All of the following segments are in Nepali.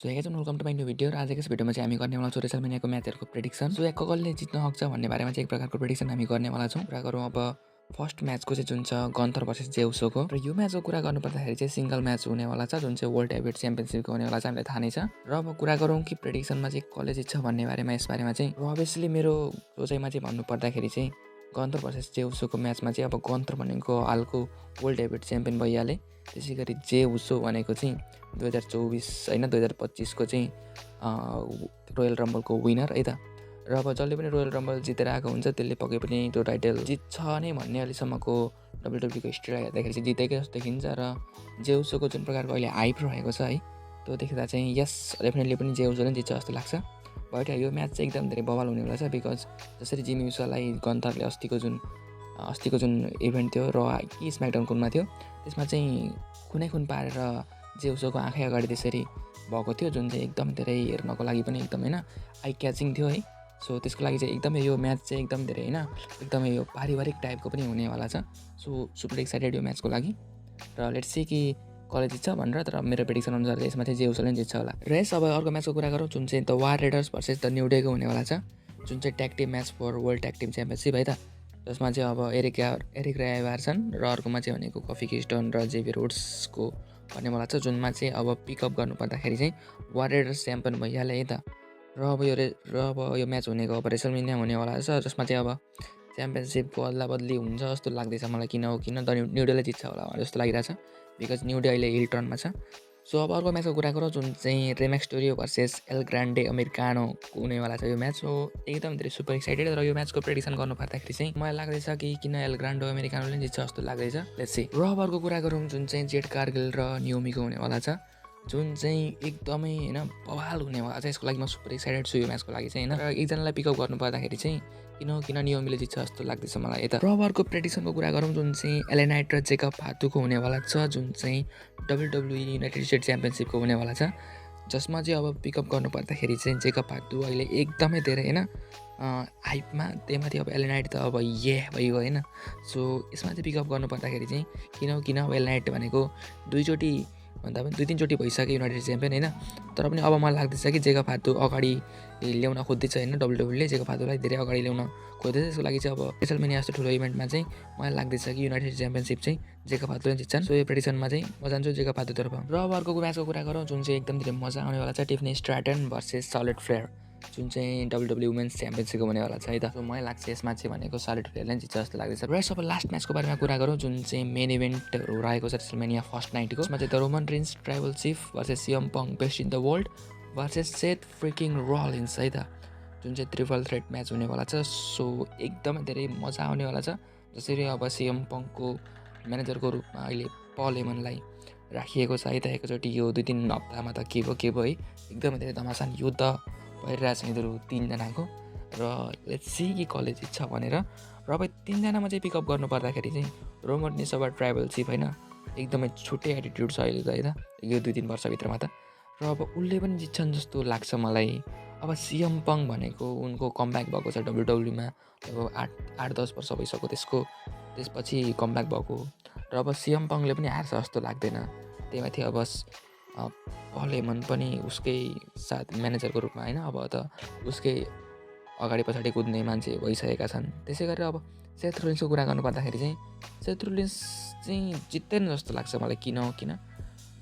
So hey guys welcome to my new video र आजको यस भिडियोमा चाहिँ हामी गर्नेवाला छौँ रेसलमेनियाको म्याचहरूको प्रेडिक्सन। सो कसले जित्न सक्छ भन्ने बारेमा चाहिँ एक प्रकारको प्रेडिक्सन हामी गर्नेवाला छौँ। कुरा गरौँ अब फर्स्ट म्याचको चाहिँ जुन छ गन्थर भर्सेस जेउसोको र यो म्याचको कुरा गर्नुपर्दाखेरि चाहिँ सिङ्गल म्याच हुनेवाला छ जुन चाहिँ वर्ल्ड हेभिवेट च्याम्पियनसिपको हुनेवाला छ, हामीलाई थाहा नै छ। र अब कुरा गरौँ कि प्रेडिक्सनमा चाहिँ कसले जित्छ भन्ने बारेमा यसबारेमा चाहिँ अभियसली मेरो सोचाइमा चाहिँ भन्नुपर्दाखेरि चाहिँ गन्थर भर्सेस जेउसोको म्याचमा चाहिँ अब गन्थर भनेको हालको वर्ल्ड हेभिवेट च्याम्पियन भइहाले। त्यसै गरी जेउसो भनेको चाहिँ 2024 होइन 2025को चाहिँ रोयल रम्बलको विनर है त। र अब जसले पनि रोयल रम्बल जितेर आएको हुन्छ त्यसले पक्कै पनि त्यो टाइटल जित्छ नै भन्ने अहिलेसम्मको डब्ल्युडब्ल्यूको हिस्ट्रीलाई हेर्दाखेरि चाहिँ जितेकै जस्तो देखिन्छ। र जेउसोको जुन प्रकारको अहिले हाइप रहेको छ है त्यो देख्दा चाहिँ यस डेफिनेटली पनि जेउसो नै जित्छ जस्तो लाग्छ। बट यो म्याच चाहिँ एकदम धेरै बवाल हुनेवाला छ बिकज जसरी जिमी युसोलाई गन्थरले अस्तिको जुन इभेन्ट थियो र कि स्म्याकडाउन कुनमा थियो त्यसमा चाहिँ खुन पारेर जेउसोको आँखै अगाडि त्यसरी भएको थियो जुन चाहिँ एकदम धेरै हेर्नको लागि पनि एकदम होइन आई क्याचिङ थियो है। सो त्यसको लागि चाहिँ एकदमै यो म्याच चाहिँ एकदम धेरै होइन एकदमै यो पारिवारिक टाइपको पनि हुनेवाला छ। सो सुपर एक्साइटेड यो म्याचको लागि र लेट्स सी कि कसले जित्छ भनेर। तर मेरो प्रेडिक्सन अनुसार चाहिँ यसमा चाहिँ जेउसोले जित्छ होला। र यस अब अर्को म्याचको कुरा गरौँ जुन चाहिँ the War Raiders versus the New डेको हुनेवाला छ जुन चाहिँ tag team match for world tag team championship है त। जसमा चाहिँ अब एरिक रायवार छन् र अर्कोमा चाहिँ भनेको कफी किस्टन र जेभियर वुड्सको भन्नेवाला छ जुनमा चाहिँ अब पिकअप गर्नुपर्दाखेरि चाहिँ वार रेडर्स च्याम्पियन भइहाल्यो है त। र अब यो म्याच भनेको अब रेसलमेनिया हुनेवाला छ जसमा चाहिँ अब च्याम्पियनसिपको अदला बदली हुन्छ जस्तो लाग्दैछ मलाई। किन द न्यू डेले जित्छ होला जस्तो लागिरहेछ बिकज न्यू डे अहिले हिल टर्नमा छ। सो अब अर्को म्याचको कुरा गरौँ जुन चाहिँ रेमेक्सटोरियो भर्सेस एल ग्रान्डे अमेरिकानो हुनेवाला छ यो म्याच। सो एकदम धेरै सुपर एक्साइटेड। र यो म्याचको प्रेडिक्सन गर्नुपर्दाखेरि चाहिँ मलाई लाग्दैछ कि किन एल ग्रान्डो अमेरिकानोले जित्छ जस्तो लाग्दैछ। Let's see. र अब अर्को कुरा गरौँ जुन चाहिँ जेड कारगिल र नियोमीको हुनेवाला छ जुन चाहिँ एकदमै होइन बवाल हुनेवाला छ। यसको लागि म सुपर एक्साइटेड छु यो म्याचको लागि चाहिँ होइन। र एकजनालाई पिकअप गर्नुपर्दाखेरि चाहिँ किन नियोमीले जित्छ जस्तो लाग्दैछ मलाई यता। र अब अर्को प्रेडिक्सनको कुरा गरौँ जुन चाहिँ एले नाइट र जेकब फातुको हुनेवाला छ जुन चाहिँ डब्ल्युडब्ल्युई युनाइटेड स्टेट च्याम्पियनसिपको हुनेवाला छ जसमा चाहिँ अब पिकअप गर्नुपर्दाखेरि चाहिँ जेकब फातु अहिले एकदमै धेरै होइन हाइपमा। त्यही माथि अब एले नाइट त अब भइगयो होइन। सो यसमा चाहिँ पिकअप गर्नुपर्दाखेरि चाहिँ किन अब एले नाइट भनेको दुईचोटि भन्दा पनि 2-3 चोटि भइसक्यो युनाइटेड च्याम्पियन होइन। तर पनि अब मलाई लाग्दैछ कि जेकब फातु अगाडि ल्याउन खोज्दैछ होइन डब्ल्युडब्ल्यूले जेकब फातुलाई धेरै अगाडि ल्याउन खोज्दैछ। यसको लागि चाहिँ अब रेसलमेनिया जस्तो ठुलो इभेन्टमा चाहिँ मलाई लाग्दैछ कि युनाइटेड च्याम्पियनसिप चाहिँ जेकब फातुले जित्छन्। सो यो प्रेडिक्सनमा चाहिँ म जान्छु जेकब फातुतर्फ। र अब अर्को म्याचको कुरा गरौँ जुन चाहिँ एकदम धेरै मजा आउनेवाला छ टिफनी स्ट्राटन भर्सेस चार्लोट फ्लेयर जुन चाहिँ डब्ल्युडब्ल्यू वुमेन्स च्याम्पियनसिपको हुनेवाला छ है त। सो मलाई लाग्छ यसमा चाहिँ भनेको चार्लोट फ्लेयरले जित्छ जस्तो लाग्दैछ। र अब लास्ट म्याचको बारेमा कुरा गरौँ जुन चाहिँ मेन इभेन्टहरू रहेको छ रेसलमेनिया फर्स्ट नाइटको। यसमा चाहिँ the Roman Reigns tribal chief versus CM Punk best in the world versus Seth freaking Rollins है त जुन चाहिँ ट्रिपल थ्रेट म्याच हुनेवाला छ। सो एकदमै धेरै मजा आउनेवाला छ। जसरी अब सीएम पङ्कको म्यानेजरको रूपमा अहिले पल हेमनलाई राखिएको छ है त। एकैचोटि यो 2-3 हप्तामा त के भयो है एकदमै धेरै धमासान युद्ध भइरहेछ यिनीहरू तिनजनाको। र लेट्स सी कि कसले जित्छ भनेर। र अब तिनजनामा चाहिँ पिकअप गर्नुपर्दाखेरि चाहिँ रोमन रिन्स अब ट्राइबल चिफ होइन एकदमै छुट्टै एटिट्युड छ अहिले त है त यो 2-3 वर्षभित्रमा त। र अब उसले पनि जित्छन् जस्तो लाग्छ मलाई। अब सीएम पङ्क भनेको उनको कमब्याक भएको छ डब्ल्युडब्ल्यूमा अब 8-10 वर्ष भइसक्यो त्यसपछि कमब्याक भएको। र अब सीएम पङ्कले पनि हार्छ जस्तो लाग्दैन। त्यही माथि अब पल हेमन पनि उसकै साथ म्यानेजरको रूपमा होइन अब त उसकै अगाडि पछाडि कुद्ने मान्छे भइसकेका छन्। त्यसै गरेर अब सेथ रोलिन्सको कुरा गर्नुपर्दाखेरि चाहिँ सेथ रोलिन्स चाहिँ जित्दैन जस्तो लाग्छ मलाई। किन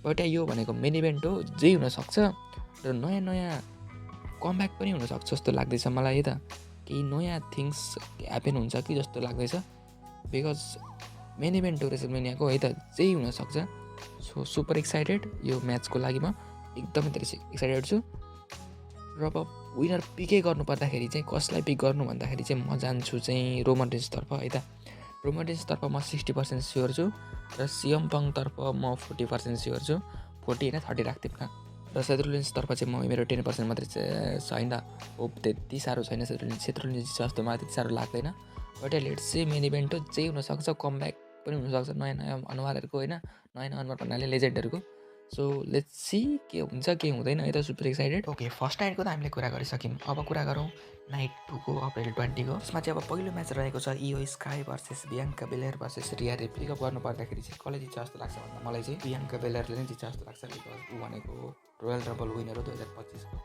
बट यो भनेको मेन इभेन्ट हो जे हुनसक्छ र नयाँ कमब्याक पनि हुनसक्छ जस्तो लाग्दैछ मलाई है त। केही नयाँ थिङ्स ह्यापन हुन्छ कि जस्तो लाग्दैछ बिकज मेन इभेन्ट हो रेसलमेनियाको है त जे हुनसक्छ। सो सुपर एक्साइटेड यो म्याचको लागि म एकदमै धेरै एक्साइटेड छु। र अब विनर पिकै गर्नुपर्दाखेरि चाहिँ कसलाई पिक गर्नु भन्दाखेरि चाहिँ म जान्छु चाहिँ रोमन रिन्सतर्फ है त। रोमन रिन्सतर्फ म 60% स्योर छु र सीएम पङ्कतर्फ म 40% स्योर छु। 40 होइन 30 राख्दिउँ न। र सेथ रोलिन्सतर्फ चाहिँ म मेरो 10% मात्रै छैन होप त्यति साह्रो छैन। सेथ रोलिन्स जस्तो मलाई त्यति साह्रो लाग्दैन। बट लेट्स चाहिँ मेन इभेन्ट हो जे हुनसक्छ कमब्याक पनि हुनसक्छ नयाँ अनुहारहरूको होइन नयाँ अनुहार भन्नाले लेजेन्डहरूको। सो लेट्स सी के हुन्छ के हुँदैन है त सुपर एक्साइटेड। ओके फर्स्ट नाइटको त हामीले कुरा गरिसक्यौँ। अब कुरा गरौँ नाइट 2को अप्रिल 20 को। यसमा चाहिँ अब पहिलो म्याच रहेको छ Iyo Sky versus Bianca Belair versus Rhea Ripley. Pickup गर्नु पर्दाखेरि चाहिँ कसले जित्छ जस्तो लाग्छ भन्दा मलाई चाहिँ बियाङ्का बेलेयरले नै जित्छ जस्तो लाग्छ बिकज ऊ भनेको रोयल रम्बल विनर हो 2025 को।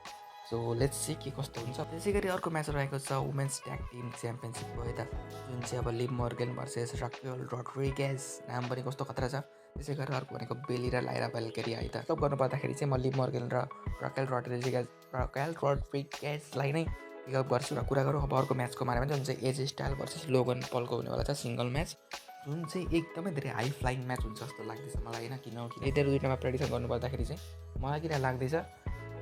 सो लेट्स सी के कस्तो हुन्छ। त्यसै गरी अर्को म्याच रहेको छ वुमेन्स ट्याग टिम च्याम्पियनसिपको है त, जुन चाहिँ अब लिभ मोर्गन भर्सेस राक्वेल रोड्रिगेज। नाम पनि कस्तो खतरा छ। त्यसै गरेर अर्को भनेको बेली र लाइरा बेल्केरी है त। पिकअप गर्नु पर्दाखेरि चाहिँ म लिभ मोर्गन र राक्वेल रोड्रिगेजलाई नै पिकअप गर्छु। र कुरा गरौँ अब अर्को म्याचको बारेमा जुन चाहिँ एज स्टाइल भर्सेस लोगन पलको हुनेवाला छ सिङ्गल म्याच, जुन चाहिँ एकदमै धेरै हाई फ्लाइङ म्याच हुन्छ जस्तो लाग्दैछ मलाई होइन। किनकि यिनीहरू दुईटामा प्रेडिक्सन गर्नुपर्दाखेरि चाहिँ मलाई किन लाग्दैछ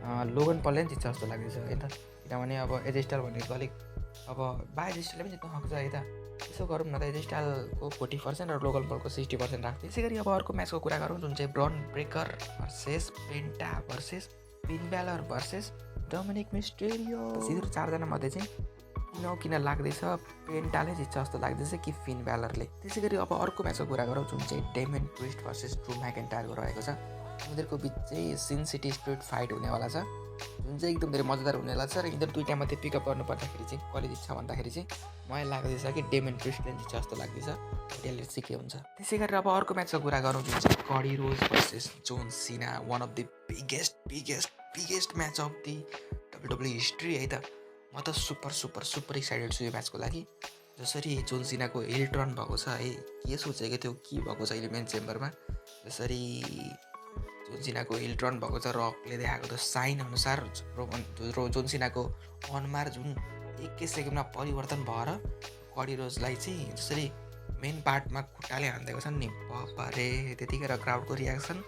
लोगन पलले पनि जित्छ जस्तो लाग्दैछ है त। किनभने अब एज स्टाइल भनेको अलिक अब एज स्टाइलले पनि जित्नु सक्छ है त। यसो गरौँ न त एज स्टाइलको 40% र लोगन पलको 60% राख्थ्यो। त्यसै गरी अब अर्को म्याचको कुरा गरौँ जुन चाहिँ ब्रन ब्रेकर भर्सेस पेन्टा भर्सेस फिन ब्यालर भर्सेस डोमिनिक मिस्टेरियो। यिनीहरू चारजना मध्ये चाहिँ किन लाग्दैछ पेन्टाले जित्छ जस्तो लाग्दैछ कि फिन ब्यालरले। त्यसै गरी अब अर्को म्याचको कुरा गरौँ जुन चाहिँ डेमन प्रिस्ट भर्सेस ड्रू मैकेन्टायरको रहेको छ। उनीहरूको बिच चाहिँ सिन सिटी स्ट्रिट फाइट हुनेवाला छ, जुन चाहिँ एकदम धेरै मजादार हुनेवाला छ। र यिनीहरू दुईटा मात्रै पिकअप गर्नु पर्दाखेरि चाहिँ कसले जित्छ भन्दाखेरि चाहिँ मलाई लाग्दैछ कि डेमन प्रिस्टले जित्छ जस्तो लाग्दैछ। त्यसले चाहिँ के हुन्छ। त्यसै गरेर अब अर्को म्याचको कुरा गरौँ जुन चाहिँ Cody Rhodes versus John Cena, one of the biggest match of the WWE history है त। म त सुपर एक्साइटेड छु यो म्याचको लागि। जसरी जोन सिनाको हिल टर्न भएको छ है, के सोचेको थियो के भएको छ इलिमेन्ट चेम्बरमा। जसरी जोन सिनाको हिल टर्न भएको छ रकले देखाएको त्यो साइन अनुसार जोन सिनाको अनुहार जुन 1 सेकेन्डमा परिवर्तन भएर कडी रोजलाई चाहिँ जसरी मेन पार्टमा खुट्टाले हानिदिएको छ नि, बाबा रे त्यतिखेर क्राउडको रियाक्सन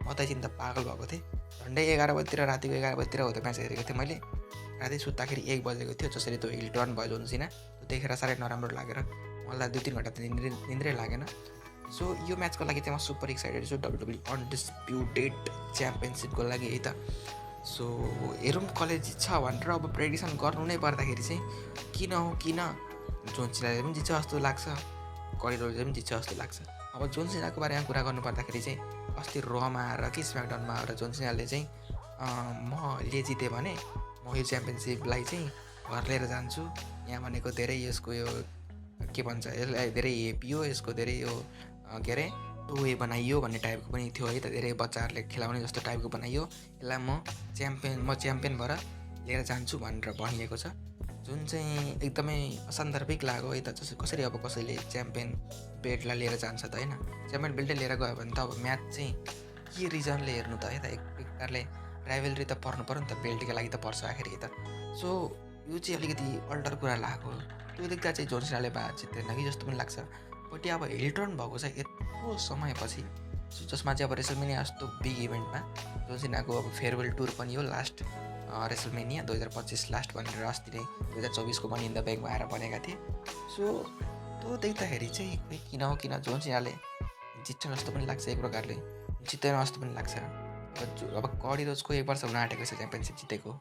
म त एकछिन त पागल भएको थिएँ। झन्डै 11 बजीतिर रातिको 11 बजीतिर हो त्यो म्याच हेरेको थिएँ मैले। राति सुत्दाखेरि 1 बजेको थियो। जसरी त्यो हिल टर्न भयो जोन सिना, त्यो देखेर साह्रै नराम्रो लागेर मलाई 2-3 घन्टा त निन्द्रै लागेन। सो यो म्याचको लागि चाहिँ म सुपर एक्साइटेड छु WWE अनडिस्प्युटेड च्याम्पियनसिपको लागि है त। सो हेरौँ कसले जित्छ भनेर अब प्रेडिक्सन गर्नु नै पर्दाखेरि चाहिँ किन जोन सिनाले पनि जित्छ जस्तो लाग्छ, कडी रोजले पनि जित्छ जस्तो लाग्छ। अब जोन सिनाको बारेमा कुरा गर्नु पर्दाखेरि चाहिँ अस्ति रोमा आएर कि स्म्याकडाउनमा आएर जोन सिनाले चाहिँ मैले जितेँ भने म यो च्याम्पियनसिपलाई चाहिँ घर लिएर जान्छु। यहाँ भनेको धेरै यसको यो के भन्छ यसलाई धेरै हेपियो, यसको धेरै यो के अरे टोए बनाइयो भन्ने टाइपको पनि थियो है त। धेरै बच्चाहरूले खेलाउने जस्तो टाइपको बनाइयो। यसलाई म च्याम्पियन भएर लिएर जान्छु भनेर भनिएको छ, जुन चाहिँ एकदमै असान्दर्भिक लाग्यो है त। कसरी अब कसैले च्याम्पियन बेल्टलाई लिएर जान्छ त होइन। च्याम्पियन बेल्टै लिएर गयो भने त अब म्याच चाहिँ के रिजनले हेर्नु त है त। एक प्रकारले राइभलरी त पर्नु पऱ्यो नि त, बेल्टको लागि त पर्छ आखिर है त। सो यो चाहिँ अलिकति अल्टर कुरा लाग्यो। त्यो देख्दा चाहिँ जोन सिनाले जित्दैन कि जस्तो पनि लाग्छ। बट अब हिल टर्न भएको छ यत्रो समयपछि, जसमा चाहिँ अब रेसलमेनिया जस्तो बिग इभेन्टमा जोन सिनाको अब फेयरवेल टुर पनि हो लास्ट रेसलमेनिया 2025 लास्ट भनेर अस्ति नै 2024 को मनी इन द ब्याङ्कमा आएर भनेका थिए। सो त्यो देख्दाखेरि चाहिँ किन जोन सिनाले जित्छ जस्तो पनि लाग्छ, एक प्रकारले जित्दैन जस्तो पनि लाग्छ। अब कडी रोजको 1 वर्ष हुन आँटेको छ च्याम्पियनसिप जितेको,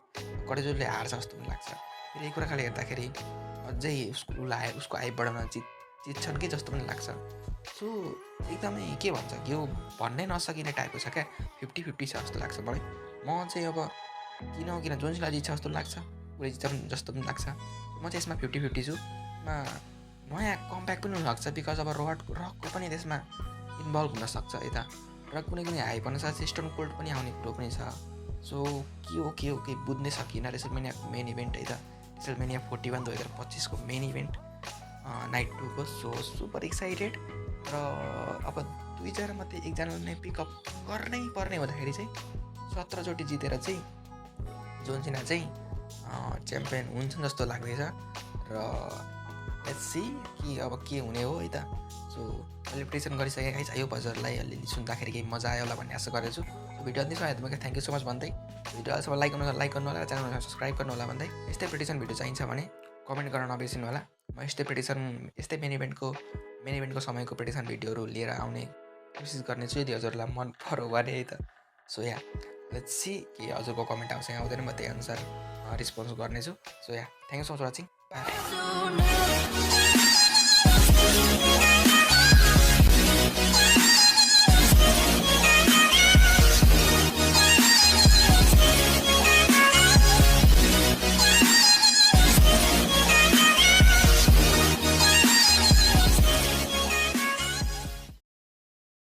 कडी रोजले हार्छ जस्तो पनि लाग्छ। फेरि एक प्रकारले हेर्दाखेरि अझै उसको आइ बढाउन जित्छन् कि जस्तो पनि लाग्छ। सो एकदमै के भन्छ यो भन्नै नसकिने टाइपको छ क्या, 50-50 छ जस्तो लाग्छ मलाई। म चाहिँ अब किन जोन सिना जित्छ जस्तो लाग्छ, उसले जित्छ जस्तो पनि लाग्छ। म चाहिँ यसमा 50-50 छु। नयाँ कमब्याक पनि हुनसक्छ बिकज अब रकको पनि त्यसमा इन्भल्भ हुनसक्छ है त। र कुनै हाइप अनुसार चाहिँ स्टोन कोल्ड पनि आउने कुरो पनि छ। सो के हो केही बुझ्नै सकिनँ। रेसलमेनियाको मेन इभेन्ट है त, रेसलमेनिया 41 2025 को मेन इभेन्ट नाइट 2 को। So super excited. र अब दुईजना मध्ये एकजनाले नै पिकअप गर्नै पर्ने हुँदाखेरि चाहिँ 17 चोटि जितेर चाहिँ जोन सिना चाहिँ च्याम्पियन हुन्छन् जस्तो लाग्दैछ। र लेट्स सी कि अब के हुने हो है त। सो मैले प्रेडिक्सन गरिसकेँ गाइस। आई होप हजुरलाई अलिअलि सुन्दाखेरि केही मजा आयो होला भन्ने आशा गरेछु। भिडियो अन्तिम समयमा थ्याङ्क यू सो मच भन्दै भिडियो अहिलेसम्म लाइक गर्नु होला, च्यानलमा सब्सक्राइब गर्नु होला भन्दै यस्तै प्रेडिक्सन भिडियो चाहिन्छ भने कमेन्ट गर्न नबिर्सिनु होला। म यस्तै मेन इभेन्टको समयको प्रेडिक्सन भिडियोहरू लिएर आउने कोसिस गर्नेछु यदि हजुरलाई मन पर्यो भने है त। सो या लेट्स सी कि हजुरको कमेन्ट आउँछ आउँदैन, म त्यही अनुसार रिस्पोन्स गर्नेछु। So yeah thank you so much watching.